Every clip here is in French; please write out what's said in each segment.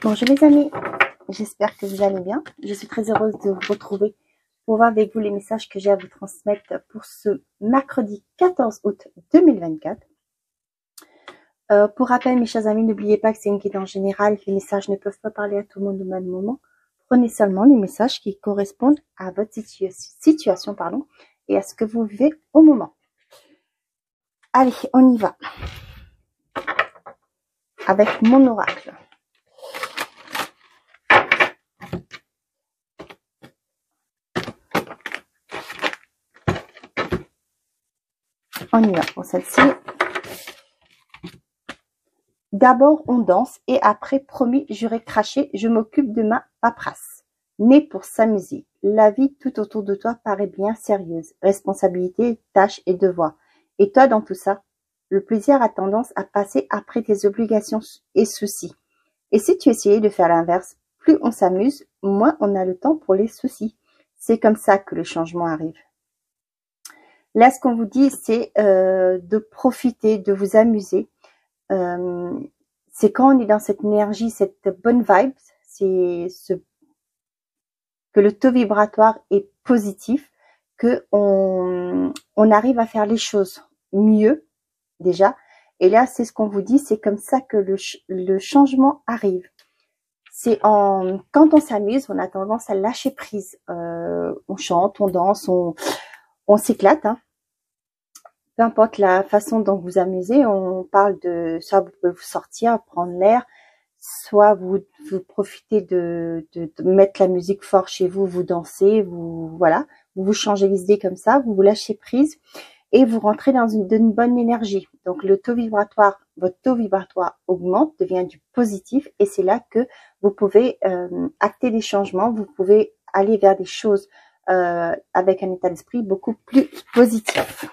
Bonjour les amis, j'espère que vous allez bien. Je suis très heureuse de vous retrouver pour voir avec vous les messages que j'ai à vous transmettre pour ce mercredi 14 août 2024. Pour rappel, mes chers amis, n'oubliez pas que c'est une guidance générale. Les messages ne peuvent pas parler à tout le monde au même moment. Prenez seulement les messages qui correspondent à votre situation et à ce que vous vivez au moment. Allez, on y va. Avec mon oracle. On y va pour celle-ci. D'abord, on danse et après, promis, juré, craché, je m'occupe de ma paperasse. Né pour s'amuser. La vie tout autour de toi paraît bien sérieuse. Responsabilité, tâches et devoirs. Et toi, dans tout ça, le plaisir a tendance à passer après tes obligations et soucis. Et si tu essayais de faire l'inverse, plus on s'amuse, moins on a le temps pour les soucis. C'est comme ça que le changement arrive. Là, ce qu'on vous dit, c'est de profiter, de vous amuser. C'est quand on est dans cette énergie, cette bonne vibe, que le taux vibratoire est positif, que on arrive à faire les choses mieux déjà. Et là, c'est ce qu'on vous dit, c'est comme ça que le changement arrive. C'est quand on s'amuse, on a tendance à lâcher prise. On chante, on danse, on s'éclate, hein. Peu importe la façon dont vous amusez, on parle de soit vous pouvez vous sortir, prendre l'air, soit vous profitez de mettre la musique fort chez vous, vous dansez, vous changez les idées comme ça, vous vous lâchez prise et vous rentrez dans une bonne énergie. Donc le taux vibratoire, votre taux vibratoire augmente, devient du positif et c'est là que vous pouvez acter des changements, vous pouvez aller vers des choses avec un état d'esprit beaucoup plus positif.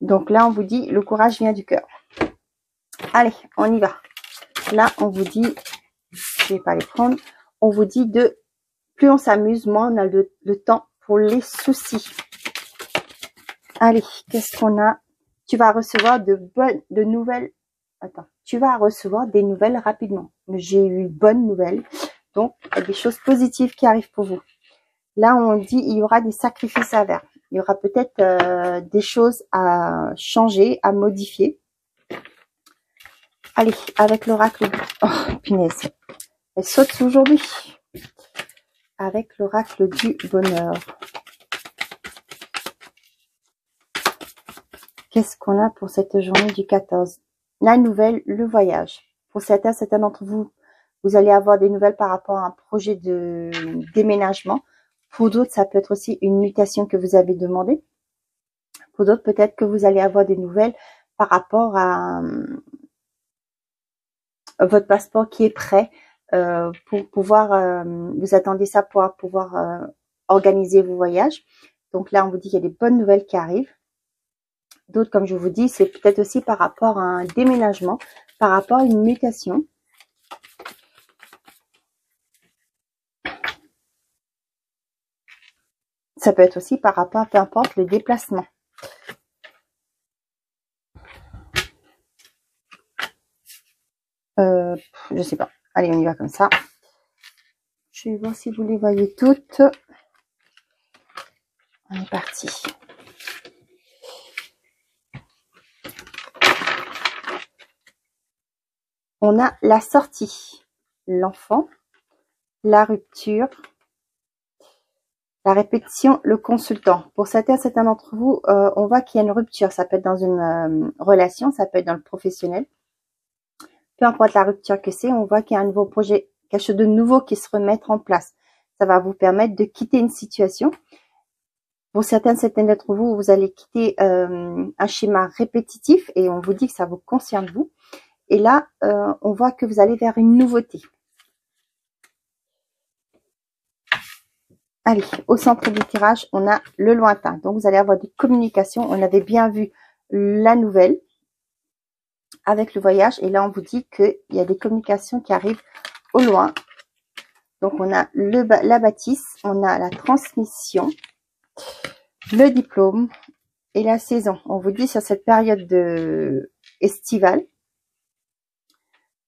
Donc là, on vous dit, le courage vient du cœur. Allez, on y va. Là, on vous dit, je vais pas les prendre, on vous dit plus on s'amuse, moins on a le temps pour les soucis. Allez, qu'est-ce qu'on a? Tu vas recevoir de nouvelles. Attends, tu vas recevoir des nouvelles rapidement. J'ai eu bonnes nouvelles. Donc, il y a des choses positives qui arrivent pour vous. Là, on dit, il y aura des sacrifices à faire. Il y aura peut-être des choses à changer, à modifier. Allez, avec l'oracle. Oh, punaise. Elle saute aujourd'hui. Avec l'oracle du bonheur. Qu'est-ce qu'on a pour cette journée du 14? La nouvelle, le voyage. Pour certains d'entre vous, vous allez avoir des nouvelles par rapport à un projet de déménagement. Pour d'autres, ça peut être aussi une mutation que vous avez demandé. Pour d'autres, peut-être que vous allez avoir des nouvelles par rapport à votre passeport qui est prêt pour pouvoir, vous attendez ça pour pouvoir organiser vos voyages. Donc là, on vous dit qu'il y a des bonnes nouvelles qui arrivent. D'autres, comme je vous dis, c'est peut-être aussi par rapport à un déménagement, par rapport à une mutation. Ça peut être aussi par rapport à peu importe le déplacement. Je sais pas. Allez, on y va comme ça. Je vais voir si vous les voyez toutes. On est parti. On a la sortie, l'enfant, la rupture, la répétition, le consultant. Pour certains d'entre vous, on voit qu'il y a une rupture. Ça peut être dans une relation, ça peut être dans le professionnel. Peu importe la rupture que c'est, on voit qu'il y a un nouveau projet, quelque chose de nouveau qui se remet en place. Ça va vous permettre de quitter une situation. Pour certains d'entre vous, vous allez quitter un schéma répétitif et on vous dit que ça vous concerne vous. Et là, on voit que vous allez vers une nouveauté. Allez, au centre du tirage, on a le lointain. Donc, vous allez avoir des communications. On avait bien vu la nouvelle avec le voyage. Et là, on vous dit qu'il y a des communications qui arrivent au loin. Donc, on a la bâtisse, on a la transmission, le diplôme et la saison. On vous dit sur cette période estivale,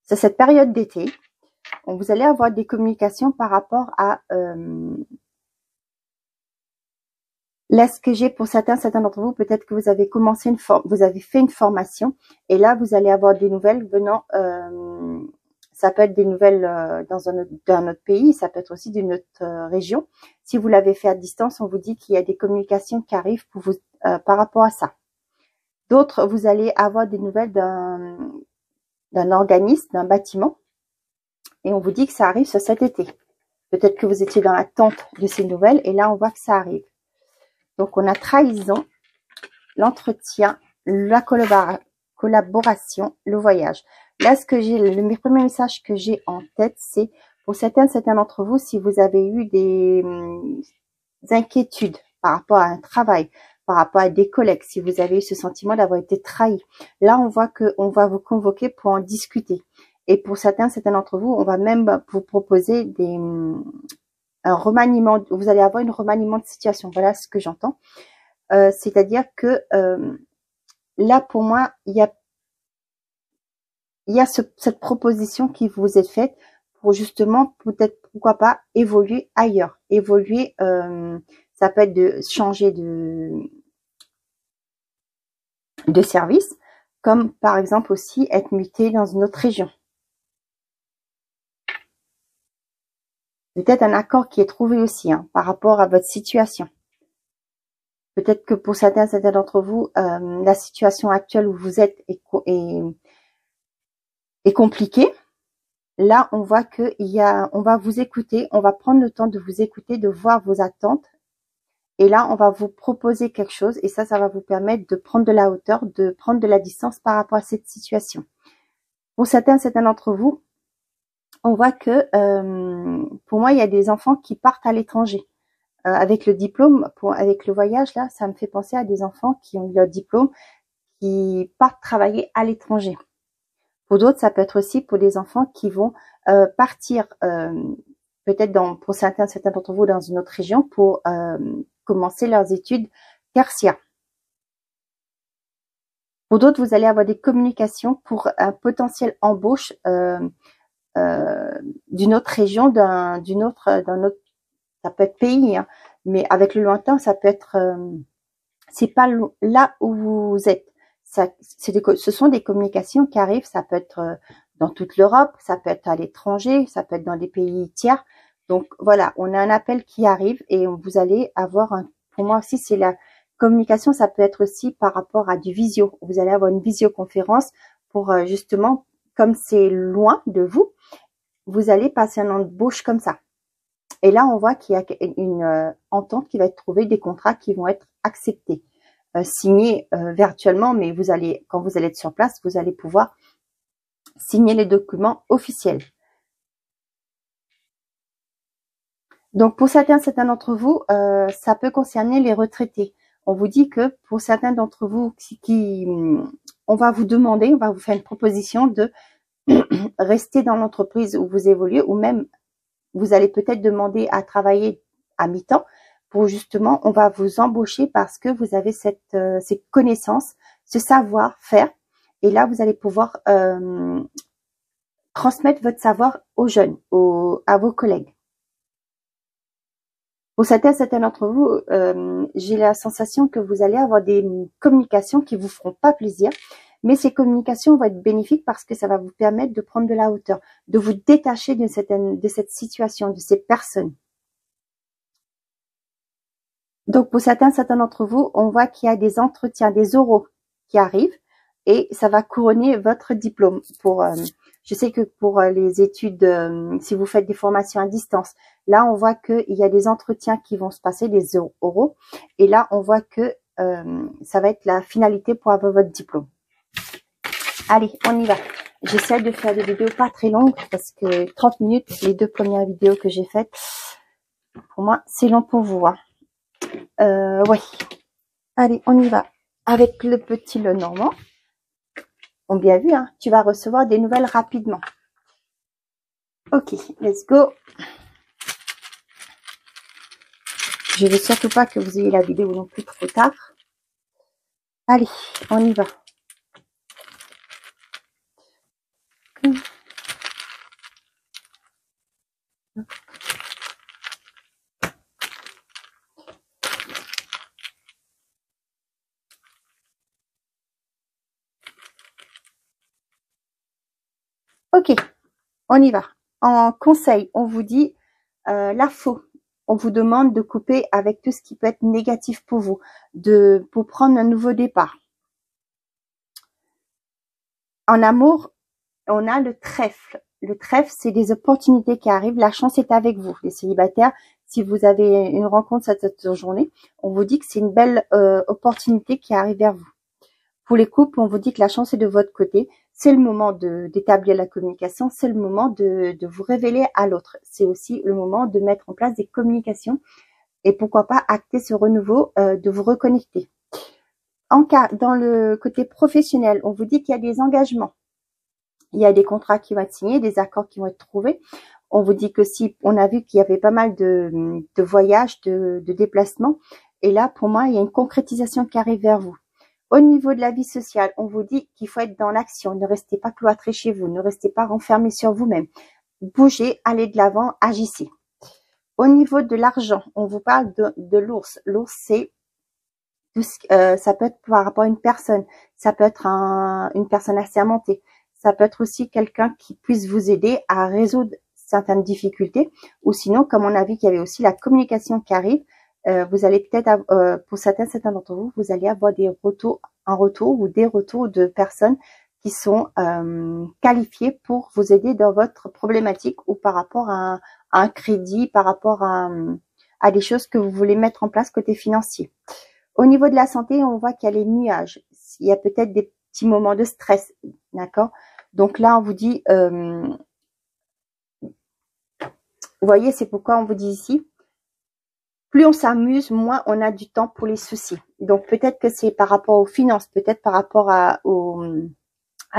c'est cette période d'été. vous allez avoir des communications par rapport à là, ce que j'ai pour certains d'entre vous, peut-être que vous avez commencé vous avez fait une formation et là, vous allez avoir des nouvelles venant, ça peut être des nouvelles d'un autre pays, ça peut être aussi d'une autre région. Si vous l'avez fait à distance, on vous dit qu'il y a des communications qui arrivent pour vous, par rapport à ça. D'autres, vous allez avoir des nouvelles d'un organisme, d'un bâtiment et on vous dit que ça arrive sur cet été. Peut-être que vous étiez dans l'attente de ces nouvelles et là, on voit que ça arrive. Donc, on a trahison, l'entretien, la collaboration, le voyage. Là, ce que j'ai, le premier message que j'ai en tête, c'est pour certains d'entre vous, si vous avez eu des inquiétudes par rapport à un travail, par rapport à des collègues, si vous avez eu ce sentiment d'avoir été trahi. Là, on voit qu'on va vous convoquer pour en discuter. Et pour certains d'entre vous, on va même vous proposer un remaniement, vous allez avoir un remaniement de situation. Voilà ce que j'entends. C'est-à-dire que là, pour moi, il y a cette proposition qui vous est faite pour justement, peut-être, pourquoi pas, évoluer ailleurs. Évoluer, ça peut être de changer de service, comme par exemple aussi être muté dans une autre région. Peut-être un accord qui est trouvé aussi par rapport à votre situation. Peut-être que pour certains d'entre vous, la situation actuelle où vous êtes est compliquée. Là, on voit on va vous écouter, on va prendre le temps de vous écouter, de voir vos attentes. Et là, on va vous proposer quelque chose et ça va vous permettre de prendre de la hauteur, de prendre de la distance par rapport à cette situation. Pour certains d'entre vous, on voit que, pour moi, il y a des enfants qui partent à l'étranger. Avec le diplôme, avec le voyage, là, ça me fait penser à des enfants qui ont eu leur diplôme, qui partent travailler à l'étranger. Pour d'autres, ça peut être aussi pour des enfants qui vont partir, peut-être pour certains d'entre vous, dans une autre région pour commencer leurs études tertiaires. Pour d'autres, vous allez avoir des communications pour un potentiel embauche d'une autre région, d'un autre, ça peut être pays, mais avec le lointain, ça peut être, c'est pas là où vous êtes. Ce sont des communications qui arrivent, ça peut être dans toute l'Europe, ça peut être à l'étranger, ça peut être dans des pays tiers. Donc voilà, on a un appel qui arrive et vous allez avoir pour moi aussi, c'est la communication, ça peut être aussi par rapport à du visio. Vous allez avoir une visioconférence pour justement, comme c'est loin de vous, vous allez passer un embauche comme ça. Et là, on voit qu'il y a une entente qui va être trouvée, des contrats qui vont être acceptés, signés virtuellement, mais quand vous allez être sur place, vous allez pouvoir signer les documents officiels. Donc, pour certains d'entre vous, ça peut concerner les retraités. On vous dit que pour certains d'entre vous, on va vous demander, on va vous faire une proposition de rester dans l'entreprise où vous évoluez, ou même vous allez peut-être demander à travailler à mi-temps pour justement, on va vous embaucher parce que vous avez ces connaissances, ce savoir-faire. Et là, vous allez pouvoir transmettre votre savoir aux jeunes, à vos collègues. Pour certains d'entre vous, j'ai la sensation que vous allez avoir des communications qui vous feront pas plaisir, mais ces communications vont être bénéfiques parce que ça va vous permettre de prendre de la hauteur, de vous détacher de cette situation, de ces personnes. Donc, pour certains d'entre vous, on voit qu'il y a des entretiens, des oraux qui arrivent et ça va couronner votre diplôme. Je sais que pour les études, si vous faites des formations à distance, là, on voit qu'il y a des entretiens qui vont se passer, des oraux. Et là, on voit que ça va être la finalité pour avoir votre diplôme. Allez, on y va. J'essaie de faire des vidéos pas très longues parce que 30 minutes, les 2 premières vidéos que j'ai faites, pour moi, c'est long pour vous. Ouais. Allez, on y va. Avec le petit Lenormand. On bien vu, tu vas recevoir des nouvelles rapidement. Ok, let's go. Je veux surtout pas que vous ayez la vidéo non plus trop tard. Allez, on y va. Ok, on y va. En conseil, on vous dit l'info. On vous demande de couper avec tout ce qui peut être négatif pour vous, pour prendre un nouveau départ. En amour, on a le trèfle. Le trèfle, c'est des opportunités qui arrivent. La chance est avec vous, les célibataires. Si vous avez une rencontre cette journée, on vous dit que c'est une belle opportunité qui arrive vers vous. Pour les couples, on vous dit que la chance est de votre côté. C'est le moment d'établir la communication. C'est le moment de vous révéler à l'autre. C'est aussi le moment de mettre en place des communications et pourquoi pas acter ce renouveau, de vous reconnecter. Dans le côté professionnel, on vous dit qu'il y a des engagements. Il y a des contrats qui vont être signés, des accords qui vont être trouvés. On vous dit que si on a vu qu'il y avait pas mal de voyages, de déplacements. Et là, pour moi, il y a une concrétisation qui arrive vers vous. Au niveau de la vie sociale, on vous dit qu'il faut être dans l'action. Ne restez pas cloîtré chez vous. Ne restez pas renfermé sur vous-même. Bougez, allez de l'avant, agissez. Au niveau de l'argent, on vous parle de l'ours. L'ours, c'est ça peut être par rapport à une personne. Ça peut être une personne assermentée. Ça peut être aussi quelqu'un qui puisse vous aider à résoudre certaines difficultés. Ou sinon, comme on a vu qu'il y avait aussi la communication qui arrive, vous allez peut-être, pour certains d'entre vous, vous allez avoir un retour ou des retours de personnes qui sont qualifiées pour vous aider dans votre problématique ou par rapport à un crédit, par rapport à des choses que vous voulez mettre en place côté financier. Au niveau de la santé, on voit qu'il y a les nuages. Il y a peut-être des petits moments de stress, d'accord? Donc là, on vous dit, vous voyez, c'est pourquoi on vous dit ici, plus on s'amuse, moins on a du temps pour les soucis. Donc peut-être que c'est par rapport aux finances, peut-être par rapport à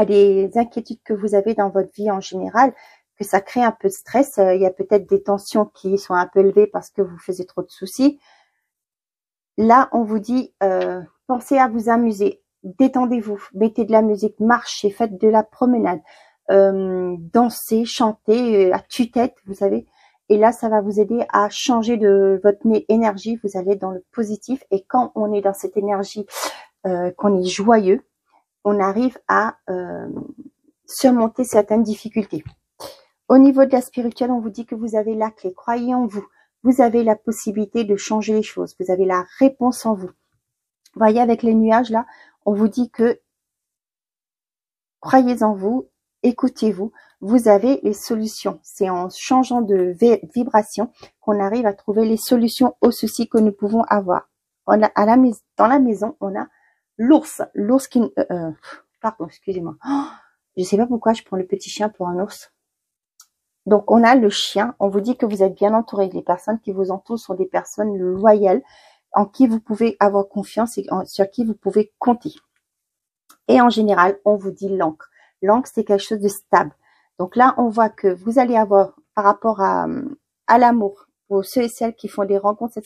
des inquiétudes que vous avez dans votre vie en général, que ça crée un peu de stress. Il y a peut-être des tensions qui sont un peu élevées parce que vous faisiez trop de soucis. Là, on vous dit, pensez à vous amuser, détendez-vous, mettez de la musique, marchez, faites de la promenade, dansez, chantez à tue-tête, vous savez. Et là, ça va vous aider à changer de votre énergie, vous allez dans le positif. Et quand on est dans cette énergie, qu'on est joyeux, on arrive à surmonter certaines difficultés. Au niveau de la spirituelle, on vous dit que vous avez la clé, croyez en vous. Vous avez la possibilité de changer les choses. Vous avez la réponse en vous. Vous voyez, avec les nuages, là, on vous dit que croyez en vous, écoutez-vous. Vous avez les solutions. C'est en changeant de vibration qu'on arrive à trouver les solutions aux soucis que nous pouvons avoir. Dans la maison, on a l'ours. L'ours qui... pardon, excusez-moi. Oh, je ne sais pas pourquoi je prends le petit chien pour un ours. Donc, on a le chien. On vous dit que vous êtes bien entouré. Les personnes qui vous entourent sont des personnes loyales, en qui vous pouvez avoir confiance et sur qui vous pouvez compter. Et en général, on vous dit l'encre. L'encre, c'est quelque chose de stable. Donc là, on voit que vous allez avoir, par rapport à l'amour, pour ceux et celles qui font des rencontres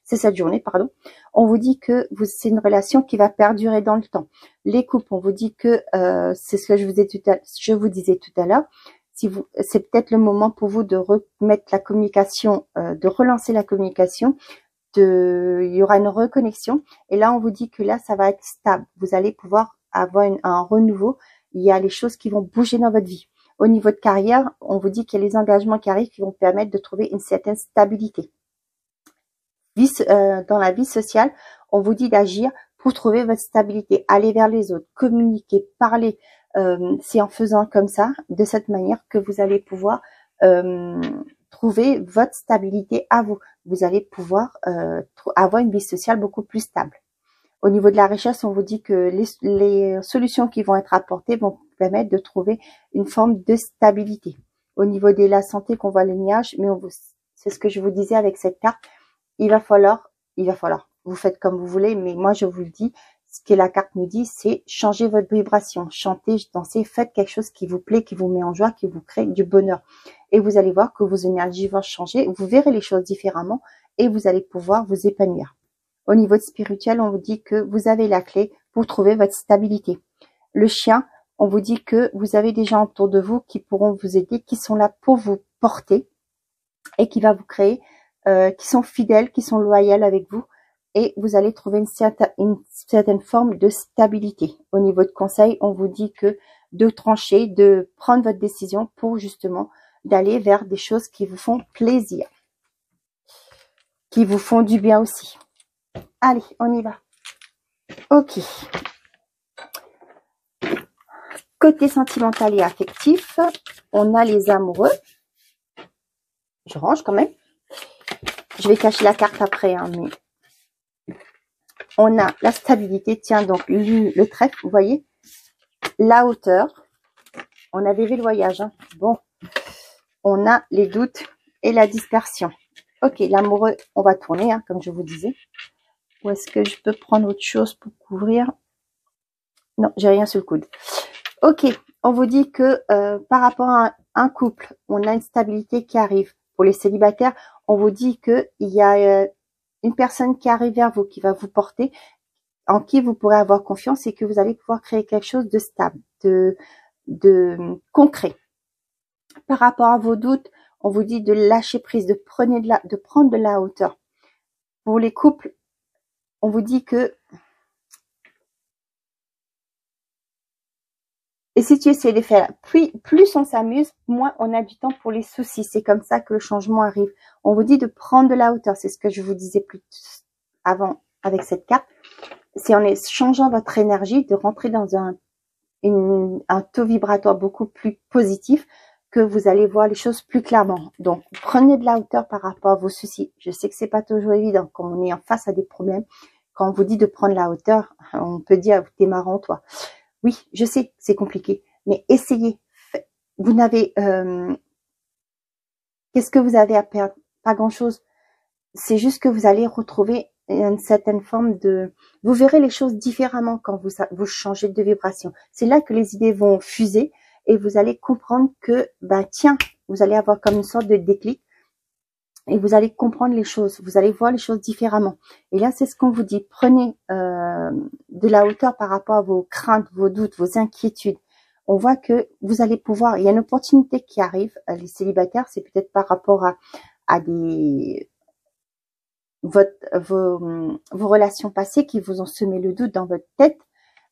cette journée, pardon, on vous dit que c'est une relation qui va perdurer dans le temps. Les couples, on vous dit que c'est ce que je vous disais tout à l'heure. C'est peut-être le moment pour vous de remettre la communication, de relancer la communication. Il y aura une reconnexion. Et là, on vous dit que là, ça va être stable. Vous allez pouvoir avoir un renouveau. Il y a les choses qui vont bouger dans votre vie. Au niveau de carrière, on vous dit qu'il y a les engagements qui arrivent qui vont permettre de trouver une certaine stabilité. Dans la vie sociale, on vous dit d'agir pour trouver votre stabilité. Aller vers les autres, communiquer, parler. C'est en faisant comme ça, de cette manière, que vous allez pouvoir trouver votre stabilité à vous. Vous allez pouvoir avoir une vie sociale beaucoup plus stable. Au niveau de la richesse, on vous dit que les solutions qui vont être apportées vont permettre de trouver une forme de stabilité. Au niveau de la santé, qu'on voit les nuages, mais c'est ce que je vous disais avec cette carte, il va falloir, vous faites comme vous voulez, mais moi je vous le dis, ce que la carte nous dit, c'est changer votre vibration, chantez, dansez, faites quelque chose qui vous plaît, qui vous met en joie, qui vous crée du bonheur. Et vous allez voir que vos énergies vont changer, vous verrez les choses différemment et vous allez pouvoir vous épanouir. Au niveau spirituel, on vous dit que vous avez la clé pour trouver votre stabilité. Le chien, on vous dit que vous avez des gens autour de vous qui pourront vous aider, qui sont là pour vous porter. et qui va vous créer, qui sont fidèles, qui sont loyaux avec vous, et vous allez trouver une certaine forme de stabilité. Au niveau de conseil, on vous dit que de trancher, de prendre votre décision pour justement d'aller vers des choses qui vous font plaisir, qui vous font du bien aussi. Allez, on y va. Ok. Côté sentimental et affectif, on a les amoureux. Je range quand même. Je vais cacher la carte après, hein, mais on a la stabilité. Tiens, donc le trèfle, vous voyez, la hauteur. On avait vu le voyage. Hein. Bon, on a les doutes et la dispersion. Ok, l'amoureux, on va tourner, hein, comme je vous disais. Ou est-ce que je peux prendre autre chose pour couvrir? Non, j'ai rien sur le coude. Ok, on vous dit que par rapport à un couple, on a une stabilité qui arrive. Pour les célibataires, on vous dit qu'il y a une personne qui arrive vers vous, qui va vous porter, en qui vous pourrez avoir confiance et que vous allez pouvoir créer quelque chose de stable, de concret. Par rapport à vos doutes, on vous dit de lâcher prise, de prendre de la hauteur. Pour les couples, on vous dit que et si tu essaies de faire, plus on s'amuse, moins on a du temps pour les soucis. C'est comme ça que le changement arrive. On vous dit de prendre de la hauteur. C'est ce que je vous disais plus avant avec cette carte. C'est en changeant votre énergie, de rentrer dans un taux vibratoire beaucoup plus positif, que vous allez voir les choses plus clairement. Donc, prenez de la hauteur par rapport à vos soucis. Je sais que c'est pas toujours évident quand on est en face à des problèmes. Quand on vous dit de prendre la hauteur, on peut dire, t'es marrant, toi. Oui, je sais, c'est compliqué, mais essayez. Vous n'avez... qu'est-ce que vous avez à perdre? Pas grand-chose. C'est juste que vous allez retrouver une certaine forme de... Vous verrez les choses différemment quand vous changez de vibration. C'est là que les idées vont fuser et vous allez comprendre que, bah tiens, vous allez avoir comme une sorte de déclic et vous allez comprendre les choses. Vous allez voir les choses différemment. Et là, c'est ce qu'on vous dit. Prenez de la hauteur par rapport à vos craintes, vos doutes, vos inquiétudes. On voit que vous allez pouvoir... Il y a une opportunité qui arrive. Les célibataires, c'est peut-être par rapport à des... vos relations passées qui vous ont semé le doute dans votre tête.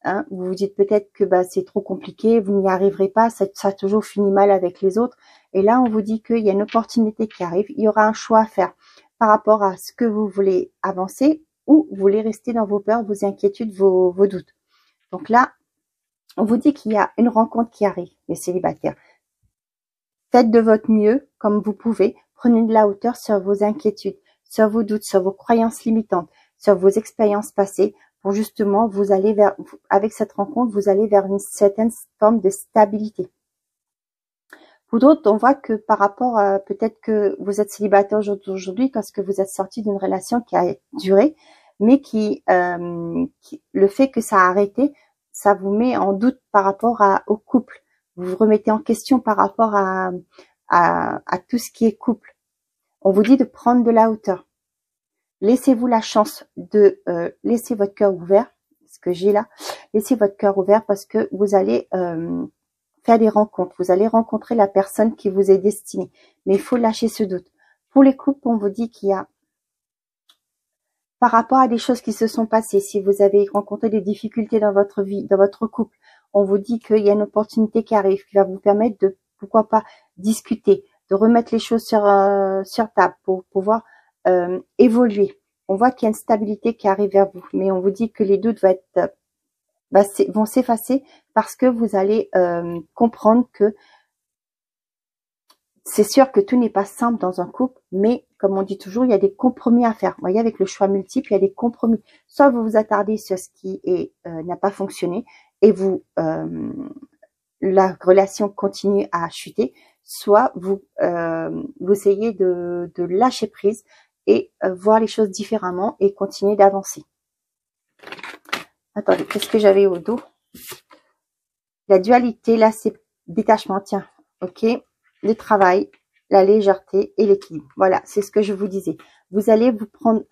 Hein. Vous vous dites peut-être que bah, c'est trop compliqué, vous n'y arriverez pas, ça a toujours fini mal avec les autres. Et là, on vous dit qu'il y a une opportunité qui arrive. Il y aura un choix à faire par rapport à ce que vous voulez avancer ou vous voulez rester dans vos peurs, vos inquiétudes, vos doutes. Donc là, on vous dit qu'il y a une rencontre qui arrive, les célibataires. Faites de votre mieux comme vous pouvez. Prenez de la hauteur sur vos inquiétudes, sur vos doutes, sur vos croyances limitantes, sur vos expériences passées. Pour justement, vous allez vers, avec cette rencontre, vous allez vers une certaine forme de stabilité. Pour d'autres, on voit que par rapport à, peut-être que vous êtes célibataire aujourd'hui parce que vous êtes sorti d'une relation qui a duré, mais le fait que ça a arrêté, ça vous met en doute par rapport au couple. Vous vous remettez en question par rapport à tout ce qui est couple. On vous dit de prendre de la hauteur. Laissez-vous la chance de laisser votre cœur ouvert, ce que j'ai là. Laissez votre cœur ouvert parce que vous allez faire des rencontres. Vous allez rencontrer la personne qui vous est destinée. Mais il faut lâcher ce doute. Pour les couples, on vous dit qu'il y a, par rapport à des choses qui se sont passées, si vous avez rencontré des difficultés dans votre vie, dans votre couple, on vous dit qu'il y a une opportunité qui arrive, qui va vous permettre de, pourquoi pas, discuter, de remettre les choses sur table pour pouvoir évoluer. On voit qu'il y a une stabilité qui arrive vers vous, mais on vous dit que les doutes vont s'effacer parce que vous allez comprendre que c'est sûr que tout n'est pas simple dans un couple, mais comme on dit toujours, il y a des compromis à faire. Vous voyez, avec le choix multiple, il y a des compromis. Soit vous vous attardez sur ce qui n'a pas fonctionné et la relation continue à chuter, soit vous essayez de lâcher prise et voir les choses différemment et continuer d'avancer. Attendez, qu'est-ce que j'avais au dos? La dualité, là, c'est détachement, tiens, ok. Le travail, la légèreté et l'équilibre. Voilà, c'est ce que je vous disais. Vous allez vous prendre,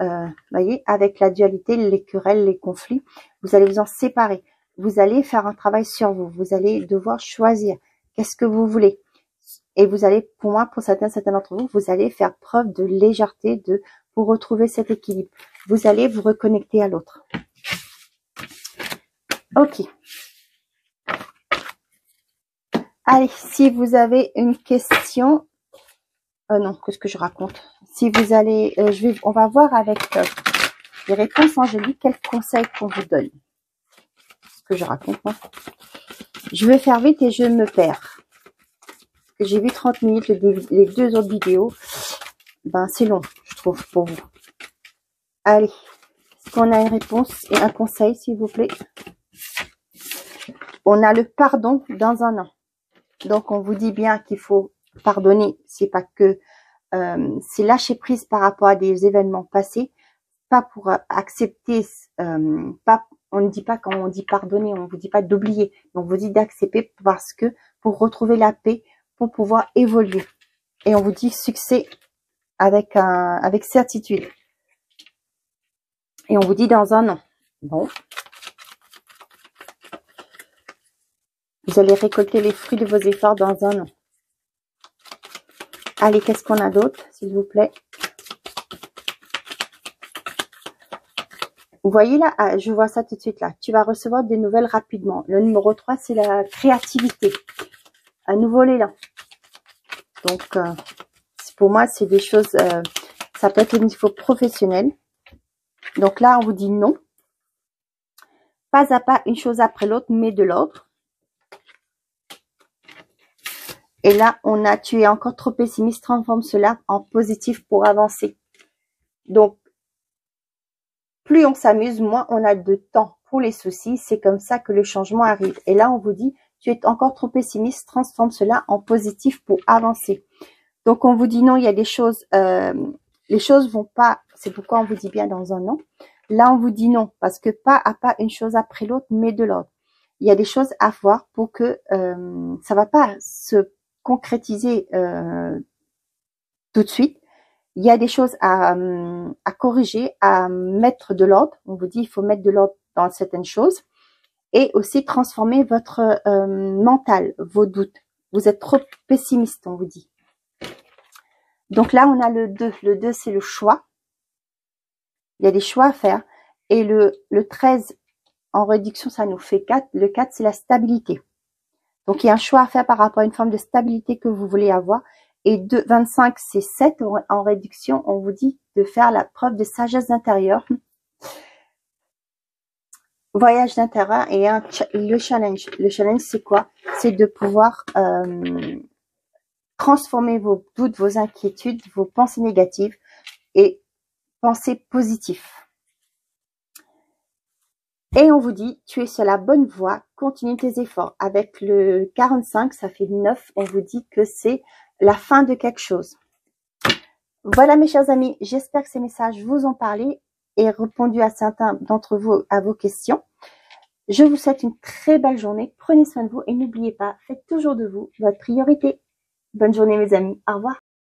voyez, avec la dualité, les querelles, les conflits, vous allez vous en séparer. Vous allez faire un travail sur vous. Vous allez devoir choisir. Qu'est-ce que vous voulez? Et vous allez, pour moi, pour certains d'entre vous, vous allez faire preuve de légèreté pour retrouver cet équilibre. Vous allez vous reconnecter à l'autre. Ok. Allez, si vous avez une question, non, qu'est-ce que je raconte? Si vous allez, on va voir avec les réponses angéliques quels conseils qu'on vous donne. Ce que je raconte, moi. Je vais faire vite et je me perds. J'ai vu 30 minutes les 2 autres vidéos. Ben, c'est long, je trouve, pour vous. Allez, est-ce qu'on a une réponse et un conseil, s'il vous plaît? On a le pardon dans un an. Donc, on vous dit bien qu'il faut pardonner. C'est pas que... c'est lâcher prise par rapport à des événements passés. Pas pour accepter... on ne dit pas, quand on dit pardonner, on vous dit pas d'oublier. On vous dit d'accepter parce que pour retrouver la paix, pour pouvoir évoluer. Et on vous dit succès avec certitude. Et on vous dit dans un an. Bon. Vous allez récolter les fruits de vos efforts dans un an. Allez, qu'est-ce qu'on a d'autre, s'il vous plaît? Vous voyez là, ah, je vois ça tout de suite là. Tu vas recevoir des nouvelles rapidement. Le numéro 3, c'est la créativité. Un nouveau élan. Donc, pour moi, c'est des choses... ça peut être au niveau professionnel. Donc là, on vous dit non. Pas à pas, une chose après l'autre, mais de l'ordre. Et là, on a, tu es encore trop pessimiste, transforme cela en positif pour avancer. Donc, plus on s'amuse, moins on a de temps pour les soucis. C'est comme ça que le changement arrive. Et là, on vous dit, tu es encore trop pessimiste, transforme cela en positif pour avancer. Donc, on vous dit non, il y a des choses, les choses vont pas, c'est pourquoi on vous dit bien dans un an. Là, on vous dit non, parce que pas à pas, une chose après l'autre, mais de l'ordre. Il y a des choses à voir pour que ça va pas se concrétiser tout de suite. Il y a des choses à corriger, à mettre de l'ordre. On vous dit il faut mettre de l'ordre dans certaines choses. Et aussi transformer votre mental, vos doutes. Vous êtes trop pessimiste, on vous dit. Donc là, on a le 2. Le 2, c'est le choix. Il y a des choix à faire. Et le 13, en réduction, ça nous fait 4. Le 4, c'est la stabilité. Donc, il y a un choix à faire par rapport à une forme de stabilité que vous voulez avoir. Et 25, c'est 7. En réduction, on vous dit de faire la preuve de sagesse intérieure. Voyage d'intérieur et le challenge. Le challenge, c'est quoi? C'est de pouvoir transformer vos doutes, vos inquiétudes, vos pensées négatives et penser positif. Et on vous dit, tu es sur la bonne voie, continue tes efforts. Avec le 45, ça fait 9, on vous dit que c'est la fin de quelque chose. Voilà mes chers amis, j'espère que ces messages vous ont parlé et répondu à certains d'entre vous à vos questions. Je vous souhaite une très belle journée, prenez soin de vous et n'oubliez pas, faites toujours de vous votre priorité. Bonne journée mes amis, au revoir.